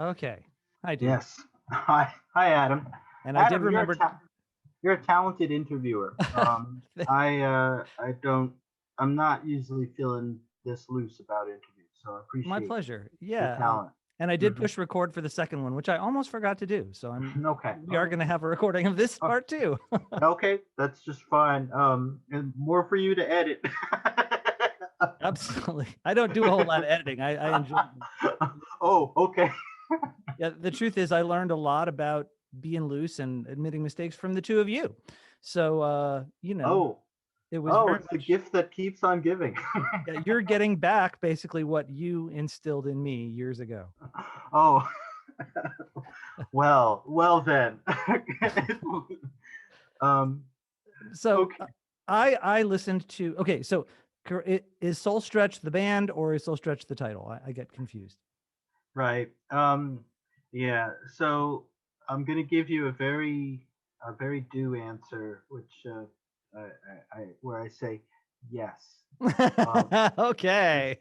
Okay. I do. Yes. Hi, Adam. And I did Adam, remember. you're a talented interviewer. I don't. I'm not usually feeling this loose about interviews, so I My appreciate pleasure. the Yeah. talent. And I did Hmm. push record for the second one, which I almost forgot to do. So Okay. we are Okay. going to have a recording of this Oh, part too. okay. That's just fine. And more for you to edit. Absolutely. I don't do a whole lot of editing. I enjoy Oh, okay. Yeah, the truth is I learned a lot about being loose and admitting mistakes from the two of you. So Oh, it was oh, very it's the much gift that keeps on giving. yeah, you're getting back basically what you instilled in me years ago. Oh, well then. um, So okay, I listened to okay, so is Soul Stretch the band or is Soul Stretch the title? I get confused. right. Yeah. So I'm gonna give you a very due answer, which where I say yes. Um, it's Okay.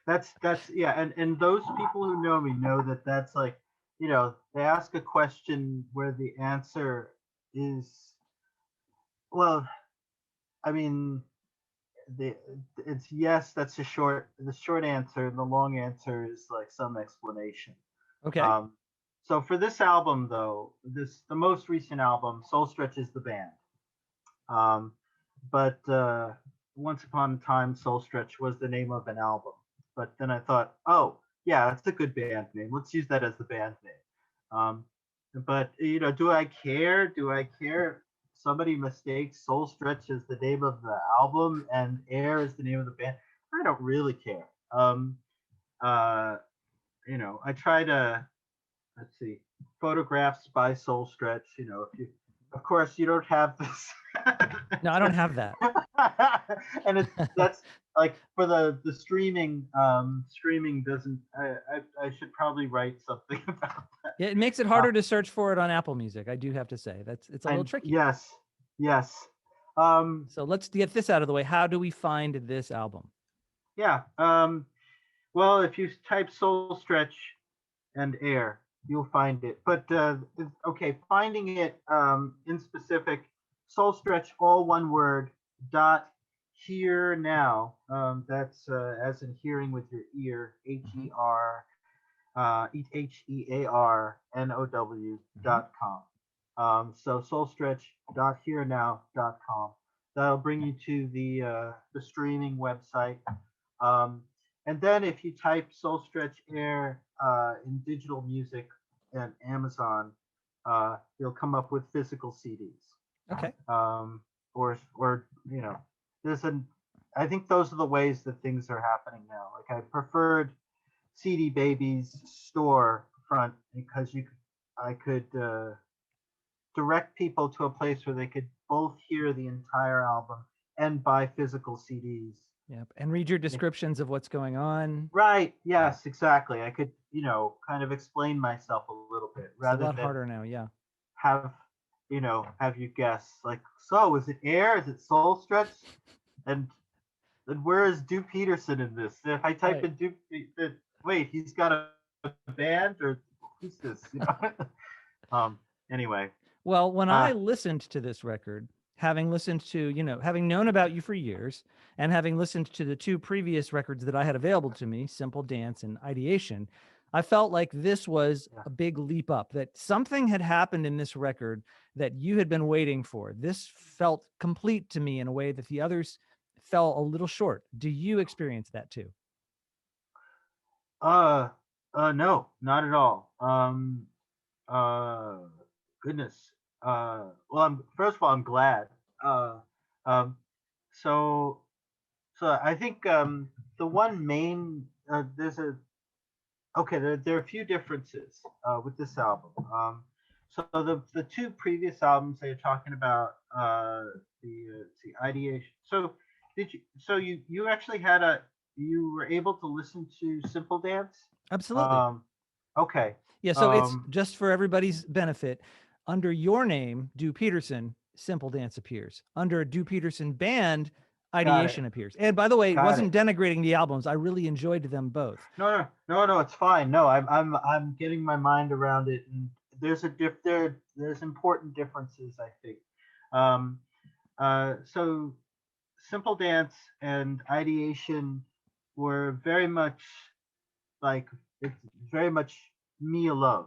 that's yeah, and those people who know me know that that's like, they ask a question where the answer is, well, I mean, the it's yes, that's the short answer, and the long answer is like some explanation. Okay. um so for this album, though, the most recent album, Soul Stretch is the band. Um but once upon a time, Soul Stretch was the name of an album. But then I thought, oh yeah, that's a good band name, let's use that as the band name. But do I care? If somebody mistakes Soul Stretch as the name of the album and Air as the name of the band? I don't really care. Uh I try to, let's see, photographs by Soul Stretch. If you, of course, you don't have this. No, I don't have that. And that's like for the streaming. Streaming doesn't. I should probably write something about that. Yeah, it makes it Uh, harder to search for it on Apple Music. I do have to say it's a little and tricky. yes, yes. Um, So let's get this out of the way. How do we find this album? yeah. Well, if you type Soul Stretch and Air, you'll find it. But okay, finding it in specific, Soul Stretch, all one word, dot here now. That's as in hearing with your ear, Hmm. HERNOW Hmm. .com. So soulstretch.hearenow.com. That'll bring you to the streaming website. Um, and then if you type Soul Stretch Air in digital music and Amazon, you'll come up with physical CDs. Okay. Or there's an. I think those are the ways that things are happening now. Like, I preferred CD Baby's store front because I could direct people to a place where they could both hear the entire album and buy physical CDs. Yep. And read your descriptions of what's going on. Right. Yes, exactly. I could, kind of explain myself a little bit It's a rather lot than harder now. Yeah. have you guess, like, so is it Air? Is it Soul Stretch? And then where is Duke Peterson in this? If I type Right. in Duke, wait, he's got a band, or who's this? Anyway. Well, when Uh, I listened to this record, having listened to, having known about you for years and having listened to the two previous records that I had available to me, Simple Dance and Ideation, I felt like this was yeah. a big leap up, that something had happened in this record that you had been waiting for. This felt complete to me in a way that the others fell a little short. Do you experience that too? Uh, no, not at all. Uh, Goodness. Well, first of all, I'm glad. Uh, um, so, so I think the one main there's a okay, there are a few differences with this album. So the two previous albums that you're talking about, the ideation. So you actually you were able to listen to Simple Dance? Absolutely. Um, okay. Yeah, so it's Um, just for everybody's benefit. Under your name, Do Peterson, Simple Dance appears. Under Do Peterson Band, Got it. Ideation appears. And by the way, it Got wasn't it. denigrating the albums. I really enjoyed them both. No. It's fine. No, I'm getting my mind around it, and there's important differences, I think. Um, so Simple Dance and Ideation were very much like it's very much me alone.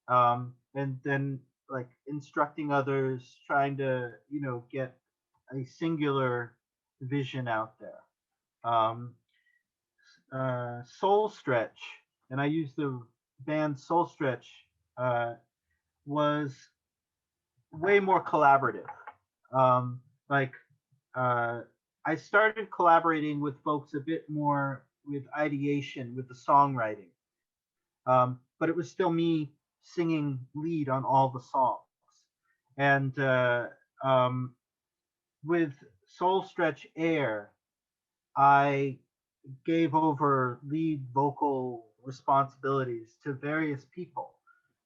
And then like instructing others, trying to get a singular vision out there. Um, Soul Stretch, and I use the band Soul Stretch, uh, was way more collaborative. Like uh, I started collaborating with folks a bit more with ideation, with the songwriting, but it was still me singing lead on all the songs. And um, with Soul Stretch Air, I gave over lead vocal responsibilities to various people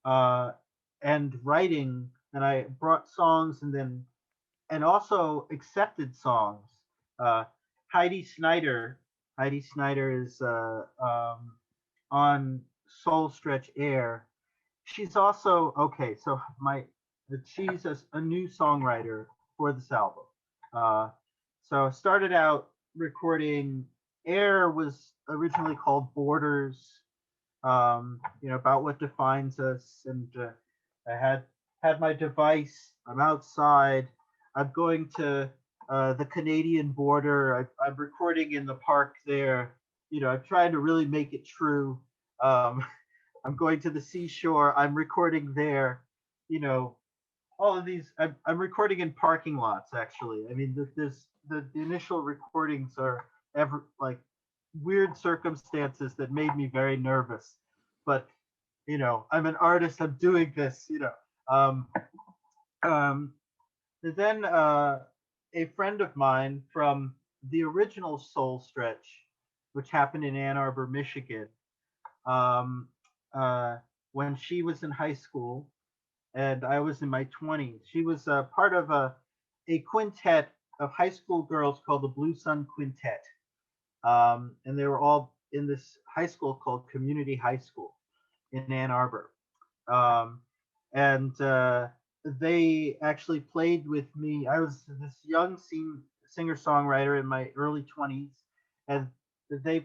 and writing, and I brought songs and also accepted songs. Uh, Heidi Snyder, Heidi Snyder is on Soul Stretch Air. She's also okay. So she's a new songwriter for this album. Uh, so I started out recording. Air was originally called Borders, about what defines us. And I had my device. I'm outside. I'm going to the Canadian border. I'm recording in the park there. I'm trying to really make it true. Um, I'm going to the seashore. I'm recording there. You know, all of these. I'm recording in parking lots. Actually, I mean, the initial recordings are ever like weird circumstances that made me very nervous. But I'm an artist. I'm doing this. Um, um, then a friend of mine from the original Soul Stretch, which happened in Ann Arbor, Michigan, um, uh, when she was in high school and I was in my 20s. She was part of a quintet of high school girls called the Blue Sun Quintet. And they were all in this high school called Community High School in Ann Arbor. Um, and they actually played with me. I was this young singer songwriter in my early 20s, and they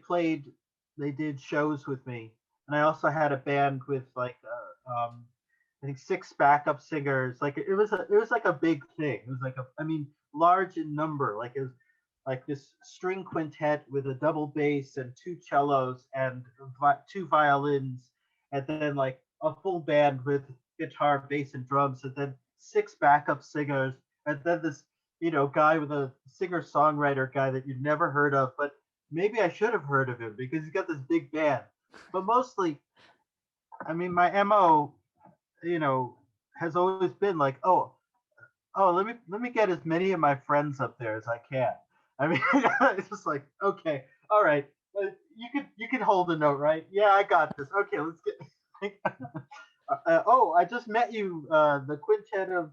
did shows with me. And I also had a band with like I think six backup singers. Like it was like a big thing. It was like I mean large in number. Like it was like this string quintet with a double bass and two cellos and two violins, and then like a full band with guitar, bass, and drums, and then six backup singers, and then this guy with a singer songwriter guy that you've never heard of, but maybe I should have heard of him because he's got this big band. But mostly, I mean, my mo, has always been like, oh, let me get as many of my friends up there as I can. I mean, it's just like, okay, all right, you can hold a note, right? Yeah, I got this. Okay, let's get. Oh, I just met you, the quintet of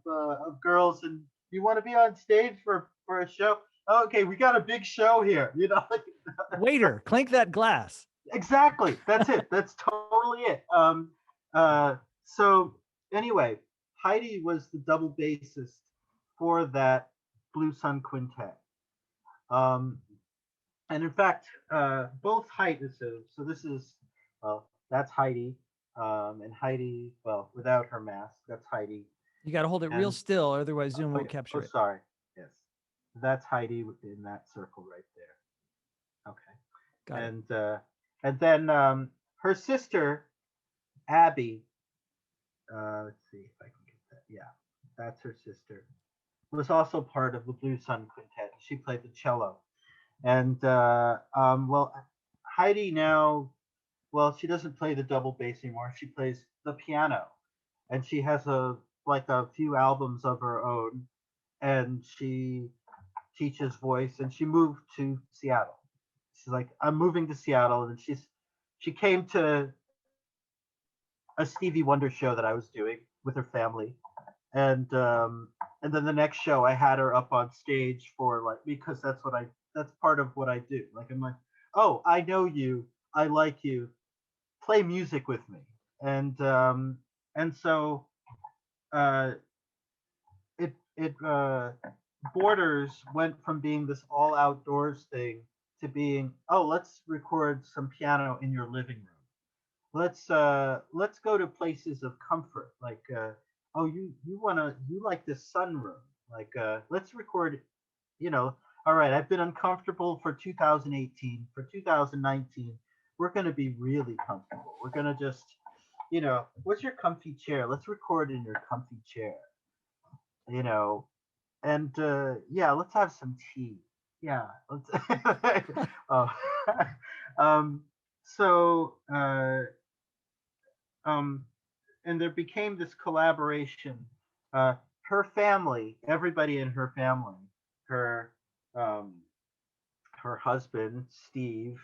girls, and you want to be on stage for a show? Okay, we got a big show here. Like, Waiter, clink that glass. exactly. That's it. That's totally it. So anyway, Heidi was the double bassist for that Blue Sun Quintet. Um, and in fact, both Heidi. So this is that's Heidi, and Heidi. Well, without her mask, that's Heidi. You got to hold it real And still, otherwise Zoom oh, won't capture oh, it. sorry. Yes, that's Heidi in that circle right there. Got Okay, it. and then her sister Abby. Let's see if I can get that. Yeah, that's her sister. Was also part of the Blue Sun Quintet. She played the cello, and well, Heidi now. Well, she doesn't play the double bass anymore. She plays the piano, and she has a few albums of her own, and she teaches voice. And she moved to Seattle. She's like, I'm moving to Seattle, and she came to a Stevie Wonder show that I was doing with her family, and um, and then the next show I had her up on stage for like because that's part of what I do. Like I'm like, oh, I know you, I like you, play music with me, and so uh, it Borders went from being this all outdoors thing to being, oh, let's record some piano in your living room. Let's go to places of comfort, like oh, you like this sunroom, like let's record, you know, all right, I've been uncomfortable for 2018, for 2019 we're going to be really comfortable, we're going to just, what's your comfy chair, let's record in your comfy chair, you know, and yeah, let's have some tea. Yeah, let's. Oh, um, so um, and there became this collaboration. Her family, everybody in her family, her um, her husband Steve,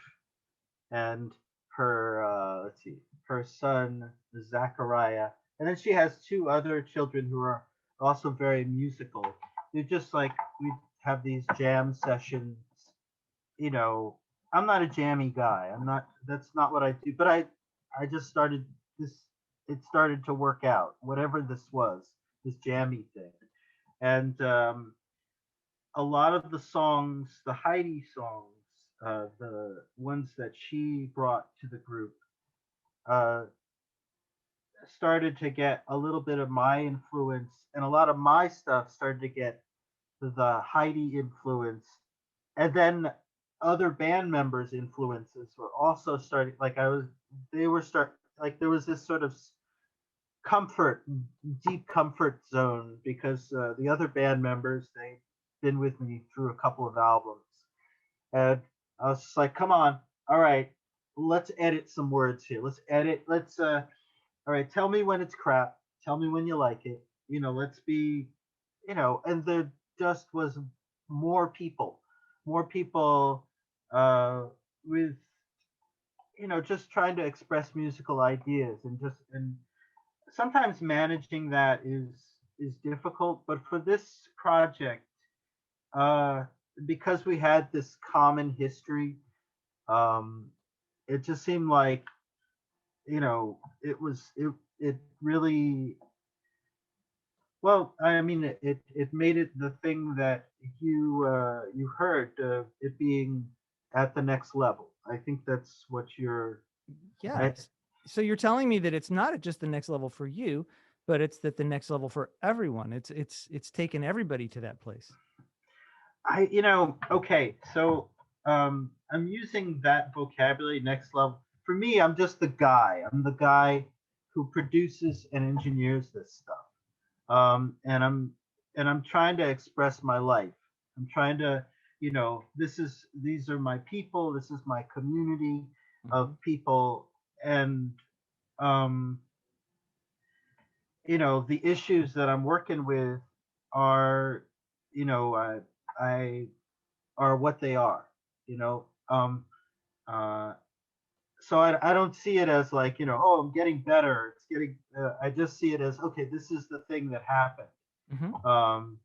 and her let's see, her son Zachariah, and then she has two other children who are also very musical. They're just like we have these jam sessions. You know, I'm not a jammy guy. I'm not. That's not what I do. But I just started this. It started to work out. Whatever this was, this jammy thing, and a lot of the songs, the Heidi songs, the ones that she brought to the group, uh, started to get a little bit of my influence, and a lot of my stuff started to get the Heidi influence, and then other band members' influences were also starting. Like they were like there was this sort of comfort, deep comfort zone because the other band members they've been with me through a couple of albums, and I was just like, come on, all right, let's edit some words here. Let's edit. Let's all right, tell me when it's crap. Tell me when you like it. Let's be, and there just was more people uh, with, just trying to express musical ideas and sometimes managing that is difficult. But for this project, uh, because we had this common history, um, it just seemed like, it really, well, I mean, it made it the thing that you heard, it being at the next level. I think that's what you're. I Yes. So you're telling me that it's not at just the next level for you, but it's that the next level for everyone. It's taken everybody to that place. okay. So I'm using that vocabulary, next level. For me, I'm just the guy. I'm the guy who produces and engineers this stuff. And I'm trying to express my life. I'm trying to, these are my people. This is my community of Mhm. people, and um, the issues that I'm working with are, you know, I are what they are. You know, uh, so I don't see it as like, oh, I'm getting better. It's getting. I just see it as, okay, this is the thing that happened. Mhm. Um,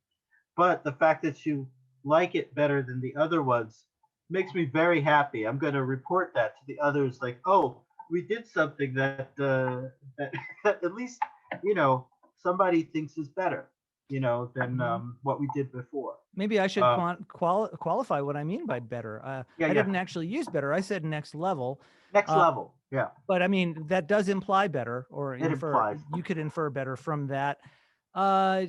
but the fact that you like it better than the other ones makes me very happy. I'm going to report that to the others, like, oh, we did something that that at least, you know somebody thinks is better, than Mhm. what we did before. Maybe I should Uh, qualify what I mean by better. yeah, I yeah. didn't actually use better. I said next level. Next Uh, level. Yeah, but I mean that does imply better, or it infer. implies. You could infer better from that. Uh,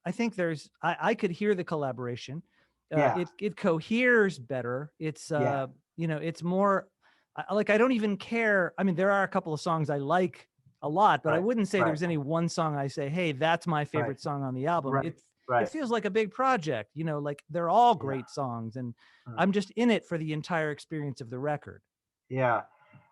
I think I could hear the collaboration. Yeah, It coheres better. It's yeah. it's more like I don't even care. I mean, there are a couple of songs I like a lot, but I Right, wouldn't say right, there's any one song I say, hey, that's my right, favorite song on the album. right, It right. feels like a big project, like they're all Yeah. great songs, and Mm. I'm just in it for the entire experience of the record. Yeah.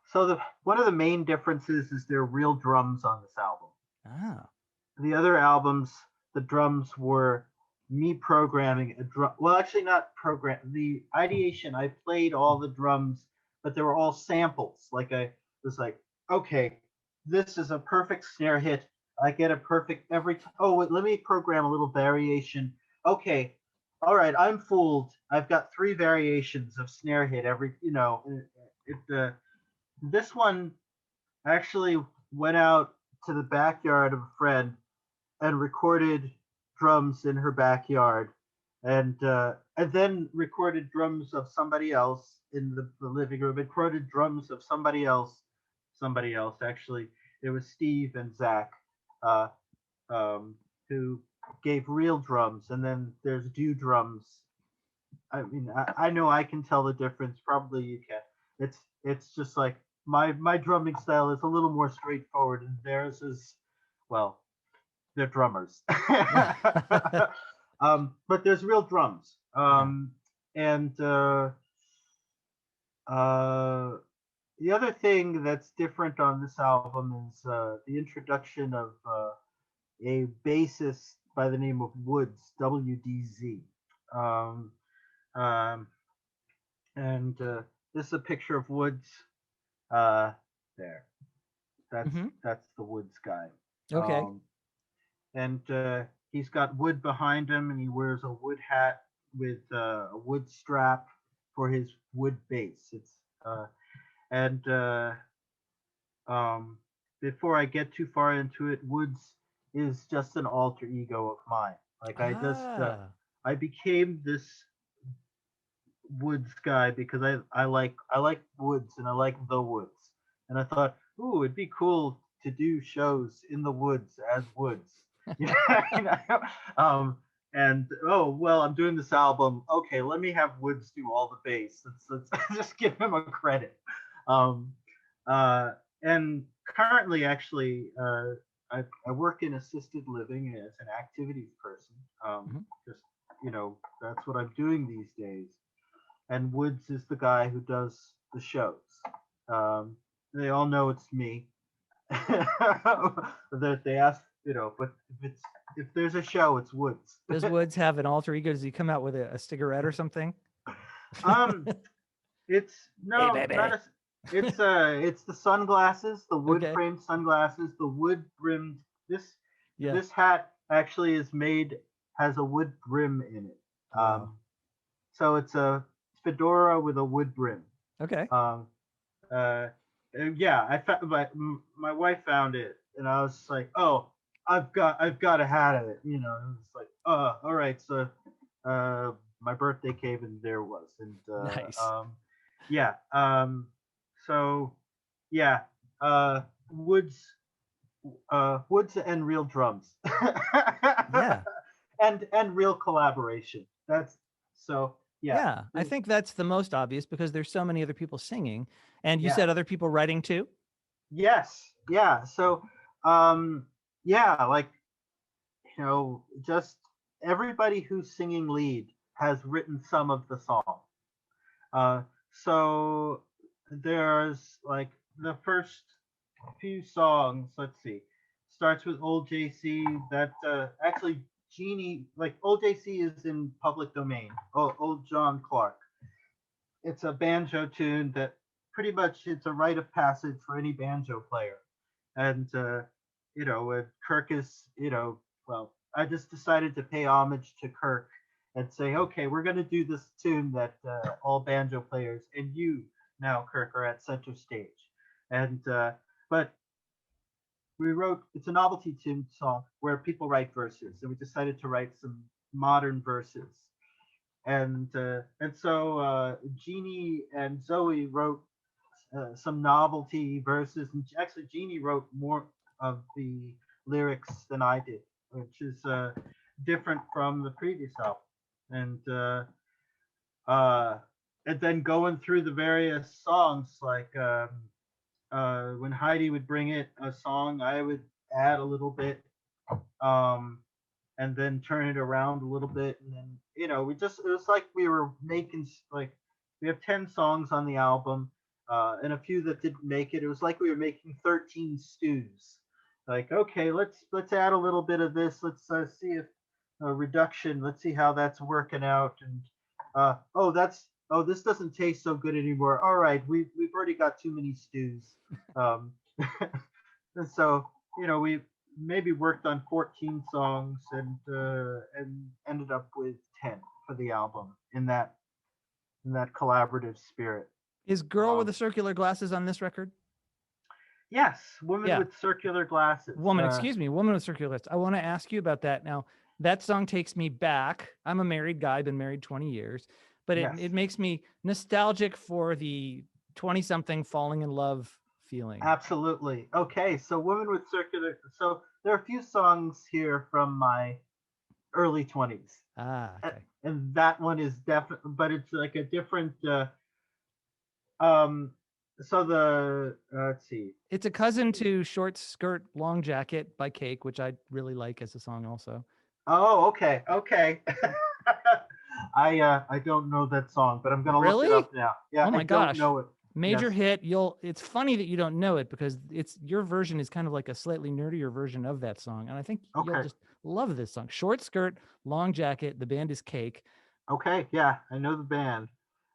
So the one of the main differences is there are real drums on this album. Ah. The other albums, the drums were me programming a drum. Well, actually, not program. The ideation, I played all the drums, but they were all samples. Like I was like, okay, this is a perfect snare hit. I get it perfect every time. Oh, wait, let me program a little variation. Okay, all right, I'm fooled. I've got three variations of snare hit every. This one actually went out to the backyard of a friend and recorded drums in her backyard, and then recorded drums of somebody else in the living room. And recorded drums of somebody else actually. It was Steve and Zach, uh, who gave real drums, and then there's do drums. I mean, I know I can tell the difference. Probably you can. It's just like my drumming style is a little more straightforward, and theirs is, well, they're drummers. But there's real drums. Yeah. And uh, the other thing that's different on this album is the introduction of a bassist by the name of Woods, WDZ. Um, um, and This is a picture of Woods. Uh, there, that's Hmm. that's the Woods guy. Okay. Um, and He's got wood behind him, and he wears a wood hat with a wood strap for his wood bass. It's and Before I get too far into it, Woods is just an alter ego of mine. Like Ah. I became this Woods guy because I like Woods and I like the Woods, and I thought, ooh, it'd be cool to do shows in the woods as Woods. You know, you know? And oh well, I'm doing this album. Okay, let me have Woods do all the bass. Let's just give him a credit. Um, uh, and Currently, actually, I work in assisted living as an activities person. Mhm. Just that's what I'm doing these days. And Woods is the guy who does the shows. Um, they all know it's me. That they ask, but if there's a show, it's Woods. Does Woods have an alter ego? Does he come out with a cigarette or something? um, it's Hey, no, not baby. a. It's the sunglasses, the wood Okay. framed sunglasses, the wood brimmed. This Yeah. this hat actually is made has a wood brim in it. Wow. So it's a fedora with a wood brim. Okay. Um, uh, yeah, I found my wife found it, and I was like, oh, I've got a hat of it. It's like, all right. So, uh, my birthday came, and there was, and Nice. yeah, so yeah, uh, Woods, Woods and real drums, Yeah. and real collaboration. That's so yeah. Yeah. I think that's the most obvious because there's so many other people singing. And you Yeah. said other people writing too? Yes. Yeah. So, um, yeah, like, just everybody who's singing lead has written some of the song. Uh, so there's like the first few songs. Let's see. Starts with Old JC. That actually Jeannie, like Old JC is in public domain. Oh, Old John Clark. It's a banjo tune that pretty much it's a rite of passage for any banjo player. And Kirk is, well, I just decided to pay homage to Kirk and say, okay, we're going to do this tune that all banjo players and you now, Kirk, are at center stage. And but we wrote it's a novelty tune song where people write verses, and we decided to write some modern verses. And Jeannie and Zoe wrote some novelty verses, and actually Jeannie wrote more of the lyrics than I did, which is different from the previous album. And uh, and then going through the various songs, like when Heidi would bring it a song, I would add a little bit, um, and then turn it around a little bit, and then we just it was like we were making like we have 10 songs on the album, and a few that didn't make it. It was like we were making 13 stews. Like, okay, let's add a little bit of this. Let's see if reduction. Let's see how that's working out. And this doesn't taste so good anymore. All right, we've already got too many stews. Um, and so we maybe worked on 14 songs and ended up with 10 for the album in that collaborative spirit. Is Girl with Um, the Circular Glasses on this record? yes, Woman Yeah. with Circular Glasses. Woman, excuse me, Woman with Circular Glasses. I want to ask you about that. Now, that song takes me back. I'm a married guy, been married 20 years, but Yes, it makes me nostalgic for the 20 something falling in love feeling. absolutely. Okay, so Woman with Circular. So there are a few songs here from my early 20s. Ah, okay. And that one is definitely, but it's like a different. Um, so the let's see. It's a cousin to Short Skirt Long Jacket by Cake, which I really like as a song also. Oh, okay, okay. I don't know that song, but I'm gonna look it Really? up now. Yeah, Oh I my don't gosh. know it. Major Yes. hit. It's funny that you don't know it because it's your version is kind of like a slightly nerdier version of that song. And I think you'll Okay. just love this song. Short Skirt, Long Jacket. The band is Cake. Okay. Yeah, I know the band.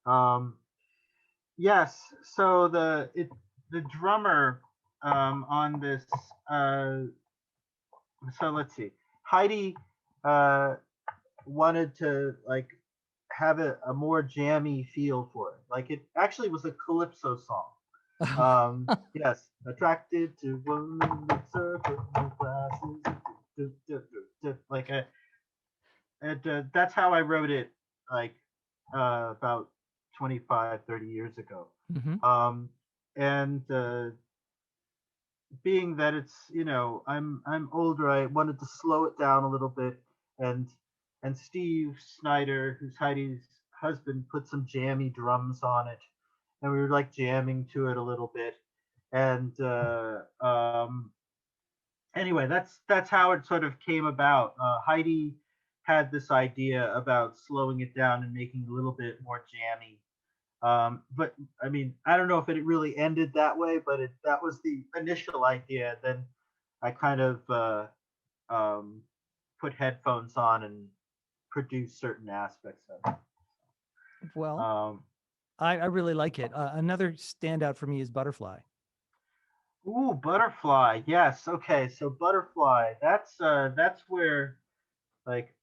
Um, yes. So the drummer on this. Uh, so let's see. Heidi uh, wanted to like have a more jammy feel for it. Like it actually was a calypso song. Yes, attracted to women with circle glasses. Like a, and that's how I wrote it. Like about 25, 30 years ago. Hmm. Um, and being that it's I'm older, I wanted to slow it down a little bit, and Steve Snyder, who's Heidi's husband, put some jammy drums on it, and we were like jamming to it a little bit, and anyway, that's how it sort of came about. Heidi had this idea about slowing it down and making it a little bit more jammy. But I mean, I don't know if it really ended that way, but that was the initial idea. Then I kind of um, put headphones on and produced certain aspects of it. Well, I really like it. Another standout for me is Butterfly. Ooh, Butterfly. Yes. Okay. So Butterfly. That's where like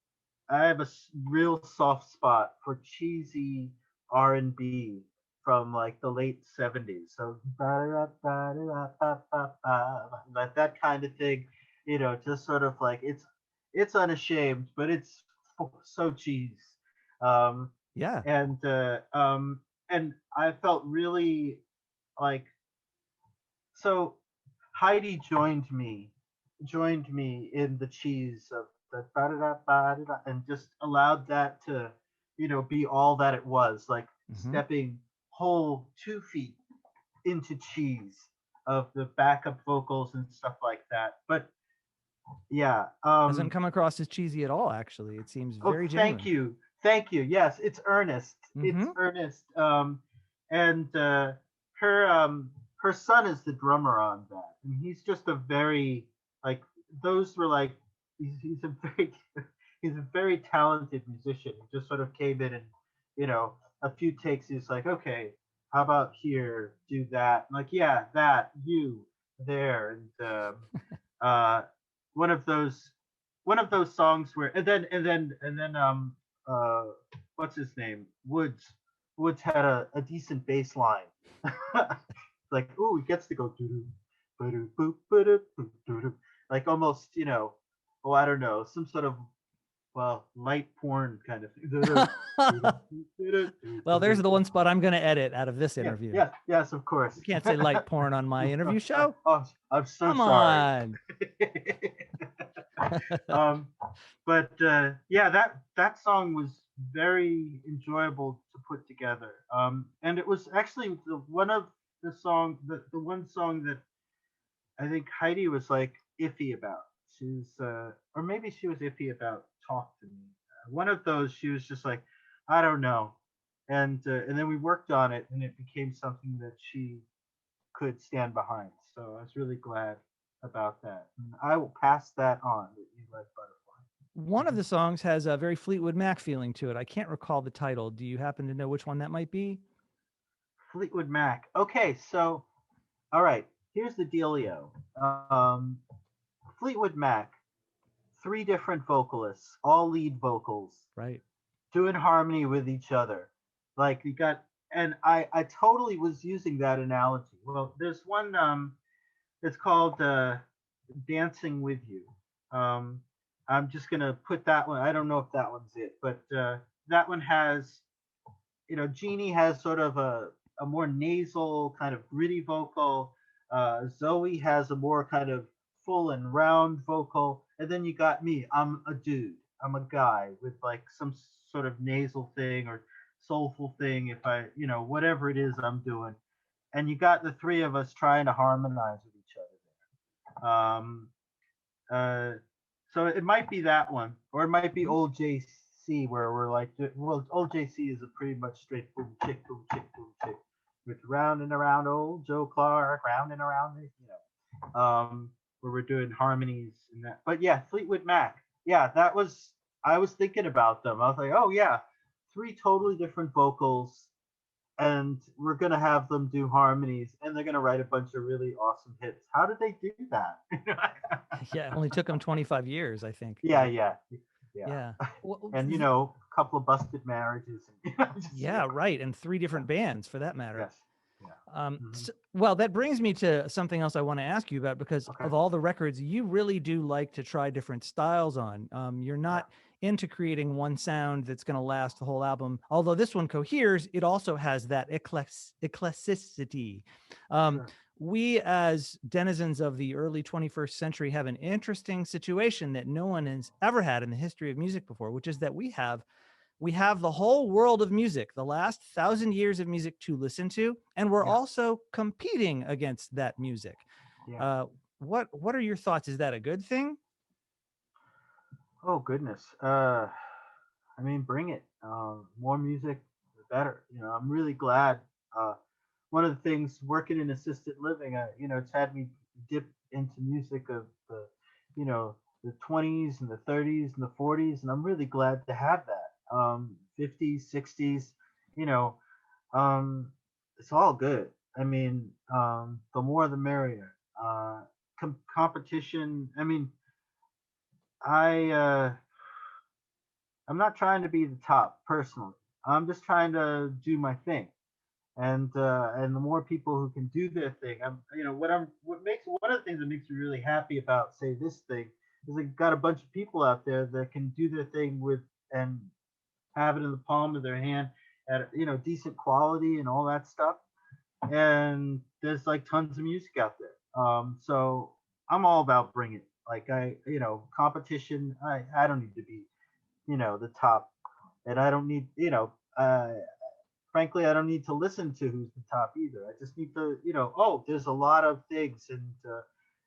I have a real soft spot for cheesy R&B from like the late 70s. So like that kind of thing, just sort of like it's unashamed, but it's so cheese. Um, Yeah. and I felt really like so Heidi joined me in the cheese of the da-da-da-ba-da-da, and just allowed that to, be all that it was, like Hmm. stepping whole 2 feet into cheese of the backup vocals and stuff like that. But yeah, Doesn't come across as cheesy at all, actually. It seems oh, very genuine. thank you. Yes, it's earnest. It's Hmm. earnest. And her her son is the drummer on that, and he's just a very like those were like he's a very he's a very talented musician. He just sort of came in and a few takes. He's like, okay, how about here, do that? I'm like, yeah, that you there, and uh, one of those songs where and then uh what's his name, Woods had a decent bass line. Like, ooh, he gets to go doo doo boop doo doo, like almost, oh, I don't know, some sort of, well, light porn kind of thing. Well, there's the one spot I'm going to edit out of this Yeah, interview. yes, yes, of course. You can't say light porn on my interview show. Oh, I'm so Come sorry. on. um, but yeah, that song was very enjoyable to put together. And it was actually the one song that I think Heidi was like iffy about. She's or maybe she was iffy about Talk to Me. One of those, she was just like, I don't know. And then we worked on it, and it became something that she could stand behind. So I was really glad about that. And I will pass that on that you like Butterfly. One of the songs has a very Fleetwood Mac feeling to it. I can't recall the title. Do you happen to know which one that might be? Fleetwood Mac. Okay, so all right, here's the dealio. Fleetwood Mac, three different vocalists, all lead vocals, Right. doing harmony with each other. Like you got, and I totally was using that analogy. Well, there's one it's called Dancing with You. Um, I'm just gonna put that one. I don't know if that one's it, but that one has, Jeannie has sort of a more nasal, kind of gritty vocal. Zoe has a more kind of full and round vocal. And then you got me. I'm a dude. I'm a guy with like some sort of nasal thing or soulful thing, if I, whatever it is I'm doing. And you got the three of us trying to harmonize with each other. Uh, so it might be that one, or it might be Mhm. old JC, where we're like, well, old JC is a pretty much straight boom chick, with round and around old Joe Clark, round and around, where we're doing harmonies and that. But yeah, Fleetwood Mac, yeah, that was, I was thinking about them. I was like, oh yeah, three totally different vocals, and we're gonna have them do harmonies, and they're gonna write a bunch of really awesome hits. How did they do that? Yeah, it only took them 25 years, I think. Yeah, yeah, yeah. Yeah. Well, And a couple of busted marriages, and just yeah, right. And three yeah, different bands for that matter. yes, yeah. Hmm. Well, that brings me to something else I want to ask you about because Okay, of all the records, you really do like to try different styles on. You're yeah, not into creating one sound that's going to last the whole album. Although this one coheres, it also has that eclecticity. Um, sure, we, as denizens of the early 21st century, have an interesting situation that no one has ever had in the history of music before, which is that we have the whole world of music, the last 1,000 years of music to listen to, and we're yeah, also competing against that music. yeah. Uh, what are your thoughts? Is that a good thing? Oh goodness. I mean, bring it. More music, the better. I'm really glad. Uh, One of the things working in assisted living, it's had me dip into music of the 20s and the 30s and the 40s, and I'm really glad to have that. 50s, 60s, you know, um, it's all good. I mean, the more the merrier. Competition. I mean, I I'm not trying to be the top personally. I'm just trying to do my thing, and the more people who can do their thing, what makes one of the things that makes me really happy about say this thing is I got a bunch of people out there that can do their thing with and have it in the palm of their hand at decent quality and all that stuff. And there's like tons of music out there. So I'm all about bring it. Like competition. I don't need to be the top, and I don't need frankly, I don't need to listen to who's the top either. I just need to, oh, there's a lot of things, and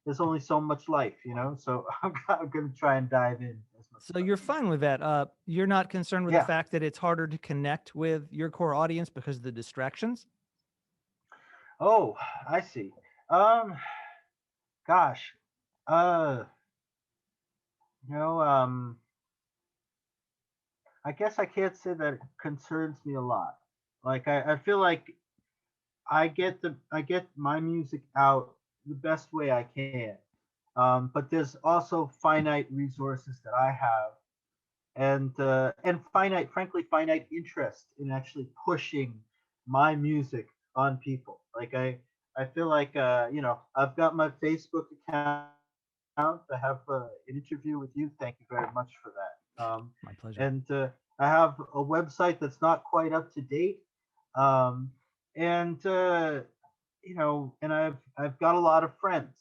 there's only so much life. So I'm going to try and dive in as much So as I you're can. fine with that. You're not concerned with the Yeah. fact that it's harder to connect with your core audience because of the distractions. Oh, I see. Um, Gosh, uh, you know, um, I guess I can't say that it concerns me a lot. Like I feel like I get my music out the best way I can. But there's also finite resources that I have, and frankly, finite interest in actually pushing my music on people. Like I feel like I've got my Facebook account. I have an interview with you. Thank you very much for that. My pleasure. And I have a website that's not quite up to date. Um, and and I've got a lot of friends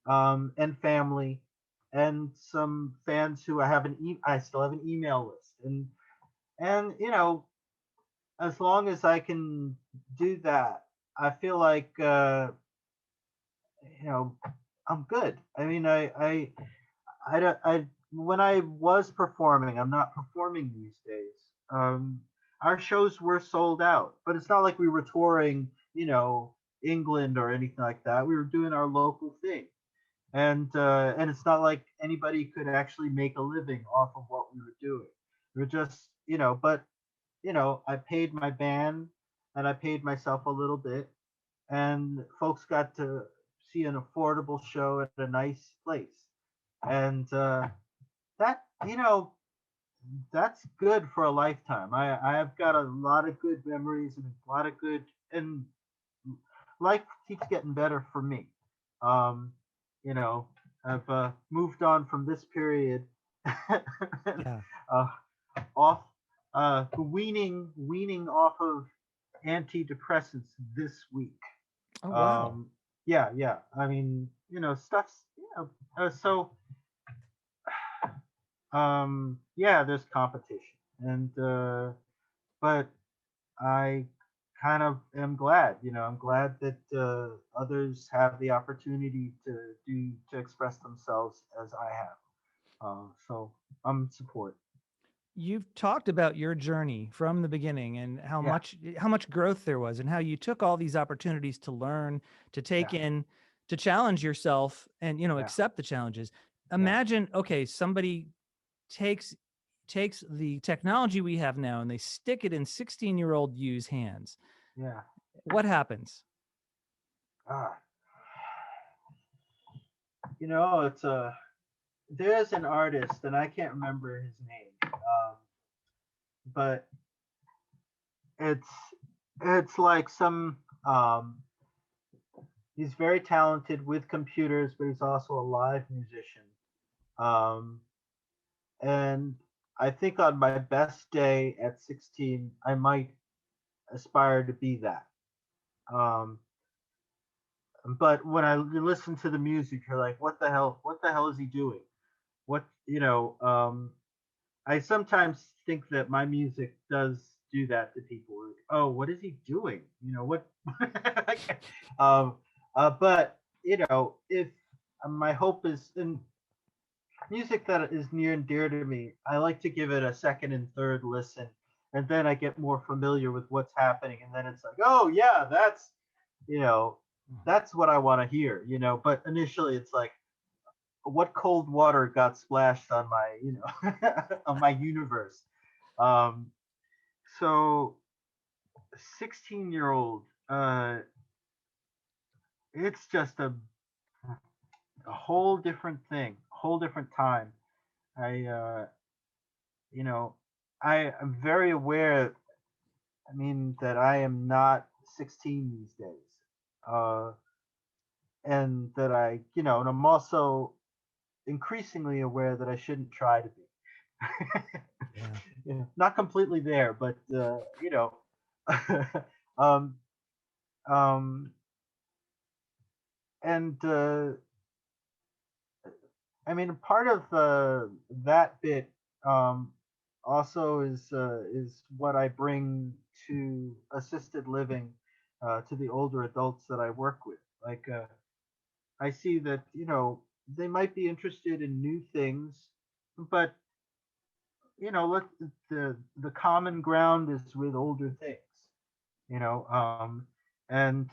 and family, and some fans who I still have an email list, and as long as I can do that, I feel like you know I'm good. I mean, I don't I when I was performing, I'm not performing these days. Our shows were sold out, but it's not like we were touring, England or anything like that. We were doing our local thing, and it's not like anybody could actually make a living off of what we were doing. We were just, but I paid my band and I paid myself a little bit, and folks got to see an affordable show at a nice place. and that that's good for a lifetime. I've got a lot of good memories and a lot of good, and life keeps getting better for me. Um, you know, I've moved on from this period, Yeah. uh, off weaning off of antidepressants this week. Oh, wow. Um, yeah, yeah. I mean, stuff's so yeah, there's competition, and but I kind of am glad. I'm glad that others have the opportunity to express themselves as I have. So I'm support. You've talked about your journey from the beginning and Yeah, how much growth there was and how you took all these opportunities to learn, to take yeah, in, to challenge yourself and, yeah, accept the challenges. yeah, Imagine, okay, somebody takes takes the technology we have now and they stick it in 16-year-old you's hands. yeah. What happens? Ah, it's a there's an artist and I can't remember his name, but it's it's like some he's very talented with computers, but he's also a live musician. Um, and I think on my best day at 16, I might aspire to be that. Um, but when you listen to the music, you're like, what the hell? What the hell is he doing? What I sometimes think that my music does do that to people. Like, oh, what is he doing? What? um, but if my hope is in music that is near and dear to me, I like to give it a second and third listen, and then I get more familiar with what's happening, and then it's like, oh yeah, you know, that's what I want to hear. But initially, it's like, what cold water got splashed on my, on my universe. Um, so 16-year-old, it's just a whole different thing, whole different time. I, you know, I am very aware. I mean that I am not 16 these days, uh, and that and I'm also increasingly aware that I shouldn't try to be. Yeah. Not completely there, but um, um, and I mean, part of that bit um, also is what I bring to assisted living, to the older adults that I work with. Like, I see that they might be interested in new things, but let the common ground is with older things. You know, and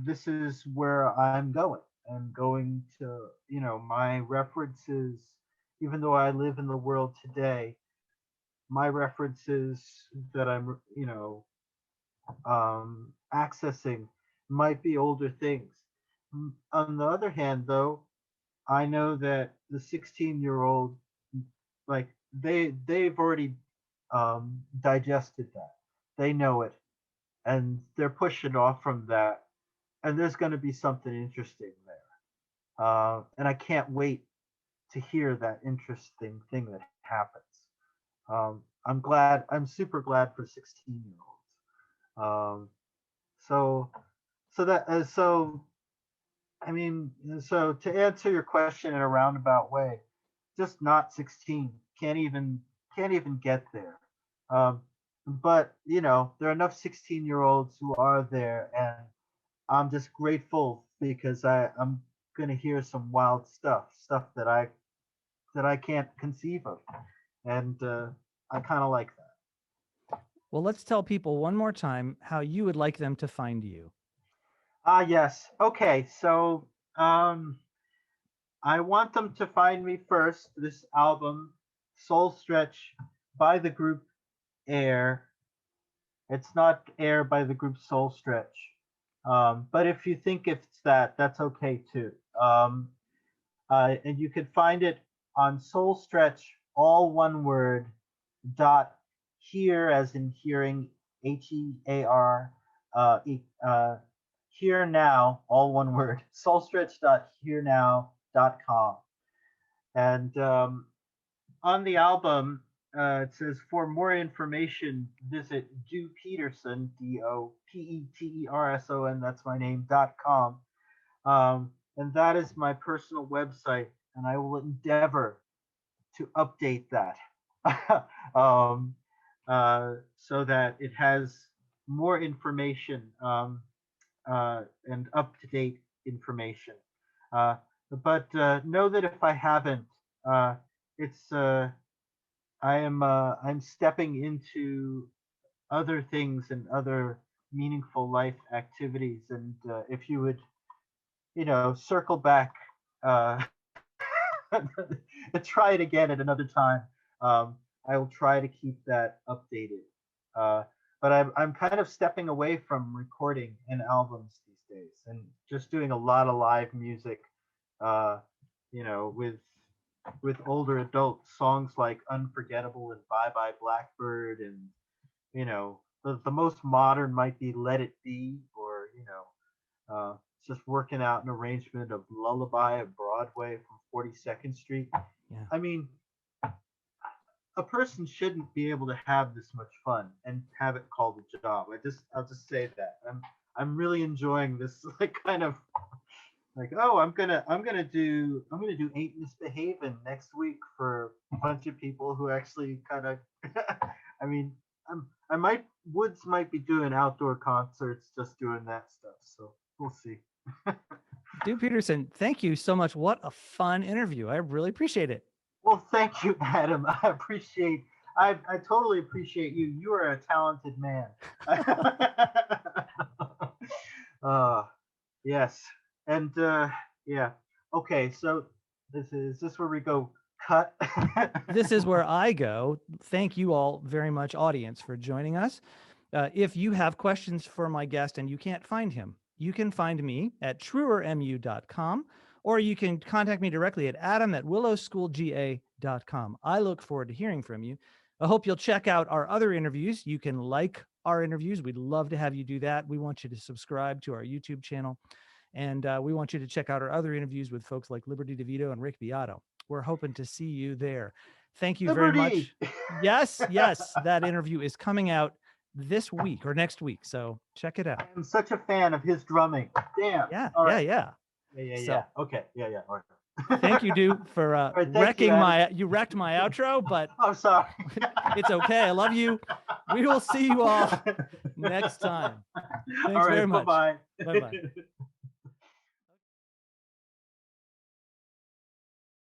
this is where I'm going. I'm going to my references, even though I live in the world today, my references that I'm accessing might be older things. On the other hand, though, I know that the 16-year-old, like they've already digested that. They know it, and they're pushing off from that. And there's going to be something interesting there. And I can't wait to hear that interesting thing that happens. I'm glad. I'm super glad for 16-year-olds. So so that so I mean, so to answer your question in a roundabout way, just not 16. Can't even get there. Um, but there are enough 16-year-olds who are there, and I'm just grateful because I'm gonna hear some wild stuff that I can't conceive of, and I kind of like that. Well, let's tell people one more time how you would like them to find you. Ah, yes. Okay, so um, I want them to find me first. This album, Soul Stretch, by the group Air. It's not Air by the group Soul Stretch. But if you think it's that, that's okay too. Um, And you could find it on Soul Stretch, all one word, dot here as in hearing, HEAR, here now, all one word, soulstretch.hearenow.com. And on the album, it says, for more information, visit Do Peterson, DOPETERSON, that's my name.com. And that is my personal website, and I will endeavor to update that um, so that it has more information and up to date information. Uh, but know that if I haven't, it's I'm stepping into other things and other meaningful life activities, and if you would, circle back, uh, try it again at another time. I will try to keep that updated. Uh, but I'm kind of stepping away from recording and albums these days, and just doing a lot of live music. Uh, with older adults, songs like "Unforgettable" and "Bye Bye Blackbird," and the most modern might be "Let It Be," or just working out an arrangement of "Lullaby of Broadway" from 42nd Street. Yeah. I mean, a person shouldn't be able to have this much fun and have it called a job. I'll just say that I'm really enjoying this, like, kind of like, oh, I'm gonna do Ain't Misbehaving next week for a bunch of people who actually kind of I mean, I might Woods might be doing outdoor concerts, just doing that stuff, so we'll see. Do Peterson, thank you so much. What a fun interview. I really appreciate it. Well, thank you, Adam. I totally appreciate you. You are a talented man. uh, yes, and yeah. Okay, so this where we go cut. This is where I go. Thank you all very much, audience, for joining us. If you have questions for my guest and you can't find him, you can find me at truermu.com, or you can contact me directly at adam@willowschoolga.com. I look forward to hearing from you. I hope you'll check out our other interviews. You can like our interviews. We'd love to have you do that. We want you to subscribe to our YouTube channel. And we want you to check out our other interviews with folks like Liberty DeVito and Rick Beato. We're hoping to see you there. Thank you very much. Yes, that interview is coming out this week or next week, so check it out. I'm such a fan of his drumming. Damn. Yeah, All right. yeah. Yeah. Okay. Yeah. All right. Thank you, Du, for right, wrecking you wrecked my outro, but I'm sorry. It's okay. I love you. We will see you all next time. Thanks very much. Bye-bye. Bye-bye.